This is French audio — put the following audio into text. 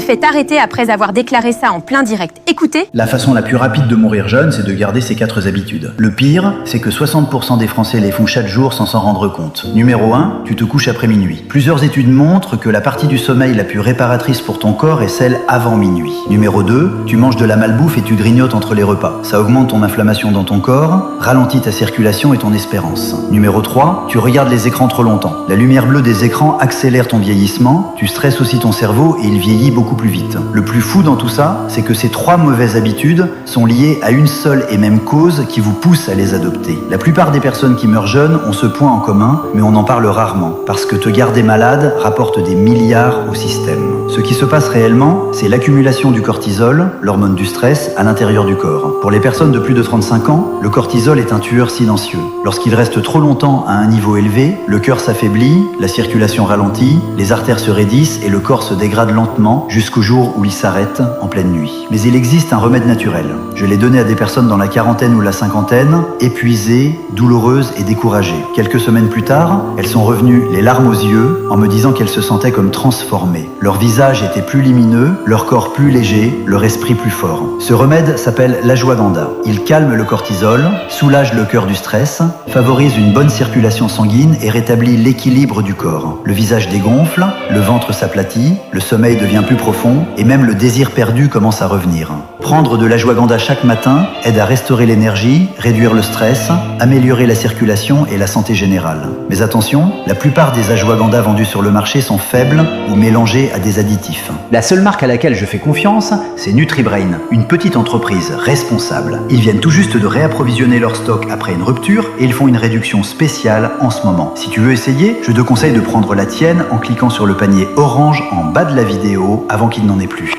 se fait arrêter après avoir déclaré ça en plein direct. Écoutez. La façon la plus rapide de mourir jeune, c'est de garder ces 4 habitudes. Le pire, c'est que 60% des Français les font chaque jour sans s'en rendre compte. Numéro 1, tu te couches après minuit. Plusieurs études montrent que la partie du sommeil la plus réparatrice pour ton corps est celle avant minuit. Numéro 2, tu manges de la malbouffe et tu grignotes entre les repas. Ça augmente ton inflammation dans ton corps, ralentit ta circulation et ton espérance. Numéro 3, tu regardes les écrans trop longtemps. La lumière bleue des écrans accélère ton vieillissement, tu stresses aussi ton cerveau et il vieillit beaucoup plus vite. Le plus fou dans tout ça, c'est que ces 3 mauvaises habitudes sont liées à une seule et même cause qui vous pousse à les adopter. La plupart des personnes qui meurent jeunes ont ce point en commun, mais on en parle rarement, parce que te garder malade rapporte des milliards au système. Ce qui se passe réellement, c'est l'accumulation du cortisol, l'hormone du stress, à l'intérieur du corps. Pour les personnes de plus de 35 ans, le cortisol est un tueur silencieux. Lorsqu'il reste trop longtemps à un niveau élevé, le cœur s'affaiblit, la circulation ralentit, les artères se raidissent et le corps se dégrade lentement jusqu'au jour où il s'arrête en pleine nuit. Mais il existe un remède naturel. Je l'ai donné à des personnes dans la quarantaine ou la cinquantaine, épuisées, douloureuses et découragées. Quelques semaines plus tard, elles sont revenues les larmes aux yeux en me disant qu'elles se sentaient comme transformées. Leur visage était plus lumineux, leur corps plus léger, leur esprit plus fort. Ce remède s'appelle l'ashwagandha. Il calme le cortisol, soulage le cœur du stress, favorise une bonne circulation sanguine et rétablit l'équilibre du corps. Le visage dégonfle, le ventre s'aplatit, le sommeil devient plus profond et même le désir perdu commence à revenir. Prendre de l'ashwagandha chaque matin aide à restaurer l'énergie, réduire le stress, améliorer la circulation et la santé générale. Mais attention, la plupart des ashwagandha vendus sur le marché sont faibles ou mélangés à des additifs. La seule marque à laquelle je fais confiance, c'est NutriBrain, une petite entreprise responsable. Ils viennent tout juste de réapprovisionner leur stock après une rupture et ils font une réduction spéciale en ce moment. Si tu veux essayer, je te conseille de prendre la tienne en cliquant sur le panier orange en bas de la vidéo avant qu'il n'en ait plus.